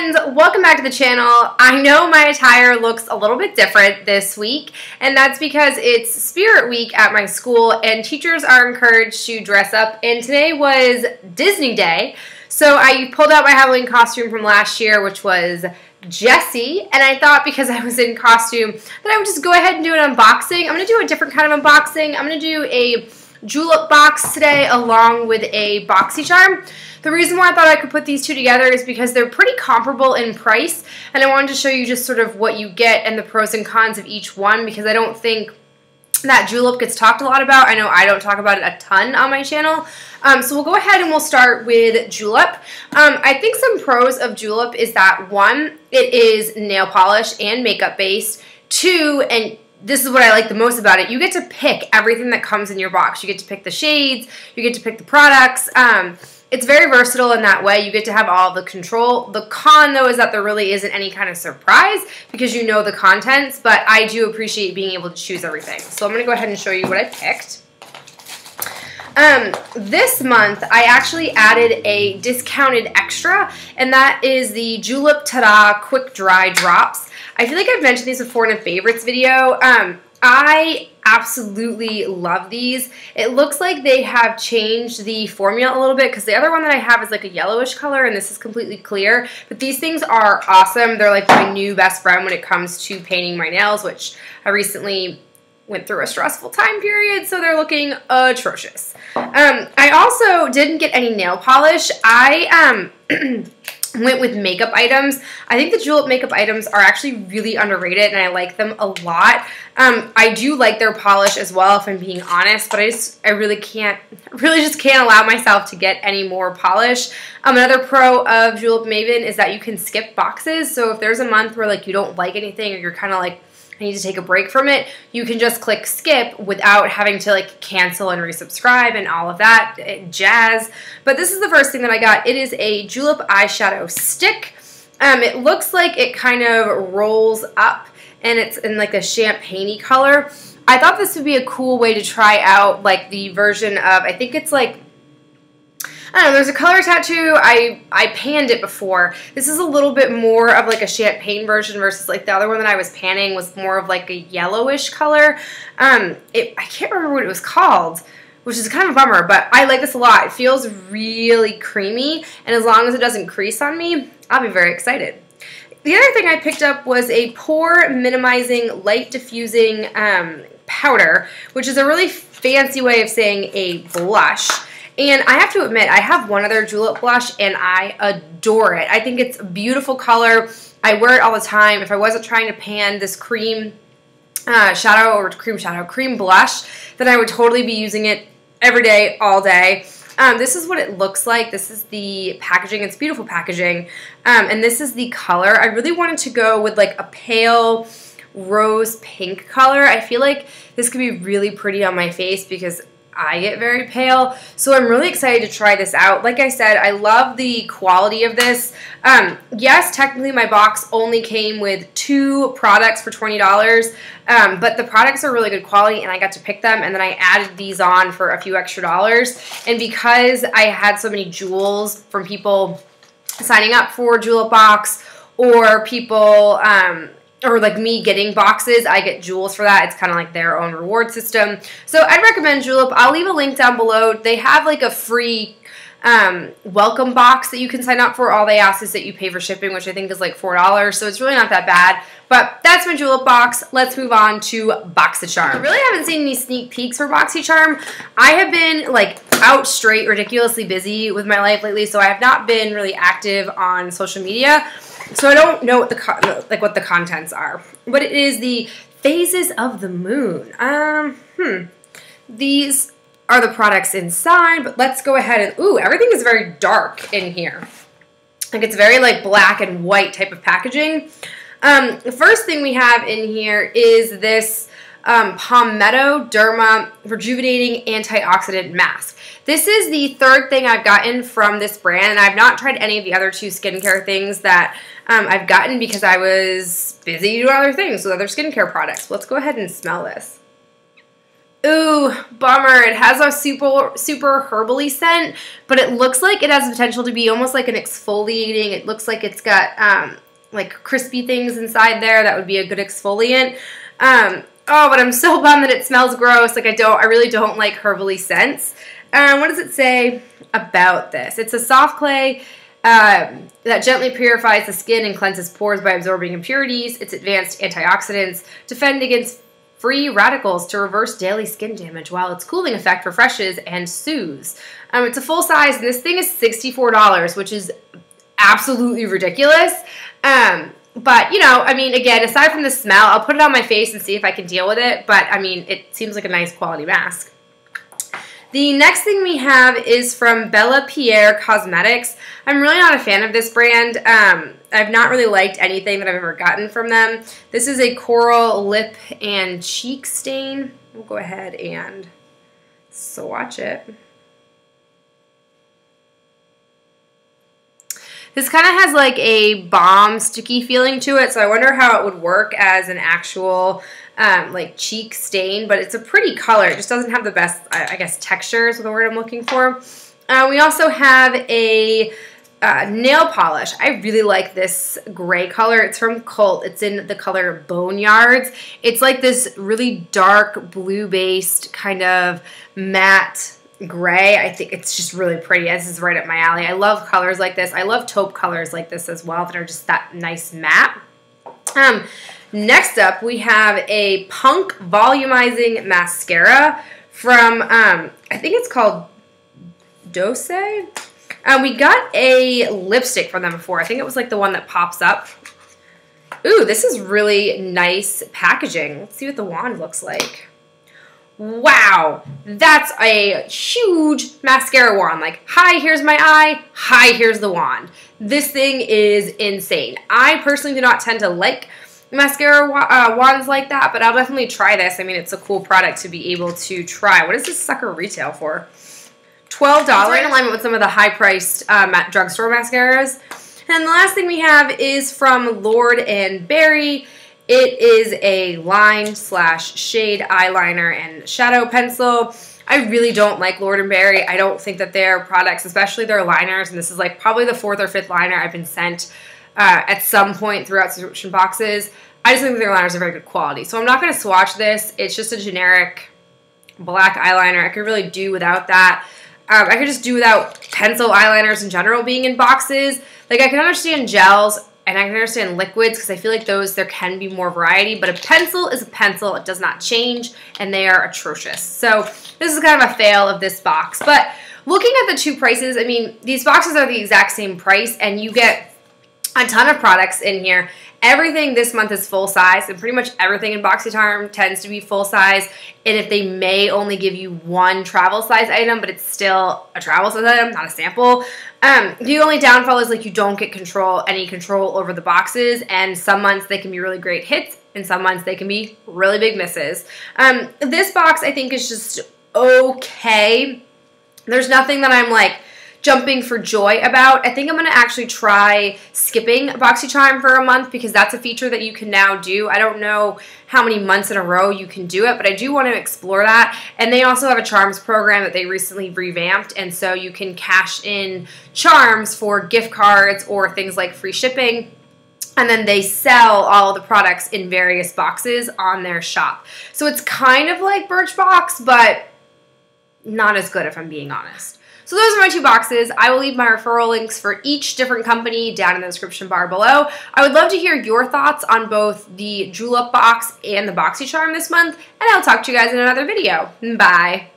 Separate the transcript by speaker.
Speaker 1: friends, welcome back to the channel. I know my attire looks a little bit different this week, and that's because it's Spirit Week at my school and teachers are encouraged to dress up, and today was Disney Day. So I pulled out my Halloween costume from last year, which was Jessie, and I thought because I was in costume that I would just go ahead and do an unboxing. I'm going to do a different kind of unboxing. I'm going to do a Julep box today along with a BoxyCharm. The reason why I thought I could put these two together is because they're pretty comparable in price, and I wanted to show you just sort of what you get and the pros and cons of each one, because I don't think that Julep gets talked a lot about. I know I don't talk about it a ton on my channel. So we'll go ahead and we'll start with Julep. I think some pros of Julep is that, one, it is nail polish and makeup based. Two, and this is what I like the most about it, you get to pick everything that comes in your box. You get to pick the shades, you get to pick the products. It's very versatile in that way. You get to have all the control. The con, though, is that there really isn't any kind of surprise because you know the contents, but I do appreciate being able to choose everything. So I'm going to go ahead and show you what I picked. This month, I actually added a discounted extra, and that is the Julep Tada Quick Dry Drops. I feel like I've mentioned these before in a favorites video. I absolutely love these. It looks like they have changed the formula a little bit because the other one that I have is like a yellowish color and this is completely clear. But these things are awesome. They're like my new best friend when it comes to painting my nails, which I recently went through a stressful time period, so they're looking atrocious. I also didn't get any nail polish. I went with makeup items. I think the Julep makeup items are actually really underrated and I like them a lot. I do like their polish as well, if I'm being honest, but I really just can't allow myself to get any more polish. Another pro of Julep Maven is that you can skip boxes. So if there's a month where like you don't like anything or you're kind of like, I need to take a break from it, you can just click skip without having to like cancel and resubscribe and all of that jazz. But this is the first thing that I got. It is a Julep eyeshadow stick. It looks like it kind of rolls up and it's in like a champagne-y color. I thought this would be a cool way to try out like the version of, I think it's like, I don't know, there's a color tattoo. I panned it before. This is a little bit more of like a champagne version versus like the other one that I was panning was more of like a yellowish color. I can't remember what it was called, which is kind of a bummer, but I like this a lot. It feels really creamy, and as long as it doesn't crease on me, I'll be very excited. The other thing I picked up was a pore minimizing light diffusing powder, which is a really fancy way of saying a blush. And I have to admit, I have one other Julep blush, and I adore it. I think it's a beautiful color. I wear it all the time. If I wasn't trying to pan this cream shadow or cream blush, then I would totally be using it every day, all day. This is what it looks like. This is the packaging. It's beautiful packaging. And this is the color. I really wanted to go with like a pale rose pink color. I feel like this could be really pretty on my face because I get very pale, so I'm really excited to try this out. Like I said, I love the quality of this. Yes, technically my box only came with 2 products for $20, but the products are really good quality and I got to pick them, and then I added these on for a few extra dollars. And because I had so many jewels from people signing up for Julep box or people or like me getting boxes, I get jewels for that. It's kind of like their own reward system. So I'd recommend Julep. I'll leave a link down below. They have like a free welcome box that you can sign up for. All they ask is that you pay for shipping, which I think is like $4. So it's really not that bad. But that's my Julep box. Let's move on to BoxyCharm. I really haven't seen any sneak peeks for BoxyCharm. I have been like out straight ridiculously busy with my life lately, so I have not been really active on social media. So I don't know what the contents are, but it is the Phases of the Moon. These are the products inside, but let's go ahead and, ooh, everything is very dark in here. Like it's very like black and white type of packaging. The first thing we have in here is this Palmetto Derma Rejuvenating Antioxidant Mask. This is the third thing I've gotten from this brand, and I've not tried any of the other 2 skincare things that I've gotten because I was busy doing other things with other skincare products. Let's go ahead and smell this. Ooh, bummer. It has a super herbally scent, but it looks like it has the potential to be almost like an exfoliating. It looks like it's got like crispy things inside there. That would be a good exfoliant. Oh, but I'm so bummed that it smells gross. Like I really don't like herbally scents. What does it say about this? It's a soft clay that gently purifies the skin and cleanses pores by absorbing impurities. Its advanced antioxidants defend against free radicals to reverse daily skin damage, while its cooling effect refreshes and soothes. It's a full size, and this thing is $64, which is absolutely ridiculous. But, you know, I mean, again, aside from the smell, I'll put it on my face and see if I can deal with it. But, I mean, it seems like a nice quality mask. The next thing we have is from Bellapierre Cosmetics. I'm really not a fan of this brand. I've not really liked anything that I've ever gotten from them. This is a coral lip and cheek stain. We'll go ahead and swatch it. This kind of has like a balm sticky feeling to it, so I wonder how it would work as an actual like cheek stain, but it's a pretty color. It just doesn't have the best, I guess, texture is the word I'm looking for. We also have a nail polish. I really like this gray color. It's from Cult. It's in the color Boneyards. It's like this really dark blue-based kind of matte gray. I think it's just really pretty. This is right up my alley. I love colors like this. I love taupe colors like this as well that are just that nice matte. Next up, we have a Punk Volumizing Mascara from, I think it's called Doucce. We got a lipstick from them before. I think it was like the one that pops up. Ooh, this is really nice packaging. Let's see what the wand looks like. Wow, that's a huge mascara wand. Like, hi, here's my eye. Hi, here's the wand. This thing is insane. I personally do not tend to like mascara wands like that, but I'll definitely try this. I mean, it's a cool product to be able to try. What does this sucker retail for? $12, in alignment with some of the high-priced drugstore mascaras. And the last thing we have is from Lord & Berry. It is a line/shade eyeliner and shadow pencil. I really don't like Lord & Berry. I don't think that their products, especially their liners, and this is like probably the 4th or 5th liner I've been sent at some point throughout subscription boxes. I just think that their liners are very good quality. So I'm not going to swatch this. It's just a generic black eyeliner. I could really do without that. I could just do without pencil eyeliners in general being in boxes. Like, I can understand gels and I can understand liquids because I feel like there can be more variety, but a pencil is a pencil. It does not change, and they are atrocious. So this is kind of a fail of this box. But looking at the two prices, I mean, these boxes are the exact same price, and you get a ton of products in here. Everything this month is full size, and pretty much everything in BoxyCharm tends to be full size. And if they may only give you one travel size item, but it's still a travel size item, not a sample. The only downfall is like you don't get any control over the boxes, and some months they can be really great hits, and some months they can be really big misses. This box I think is just okay. There's nothing that I'm like jumping for joy about. I think I'm going to actually try skipping BoxyCharm for a month because that's a feature that you can now do. I don't know how many months in a row you can do it, but I do want to explore that. And they also have a charms program that they recently revamped, and so you can cash in charms for gift cards or things like free shipping. And then they sell all the products in various boxes on their shop. So it's kind of like Birchbox, but not as good if I'm being honest. So those are my two boxes. I will leave my referral links for each different company down in the description bar below. I would love to hear your thoughts on both the Julep box and the BoxyCharm this month, and I'll talk to you guys in another video. Bye!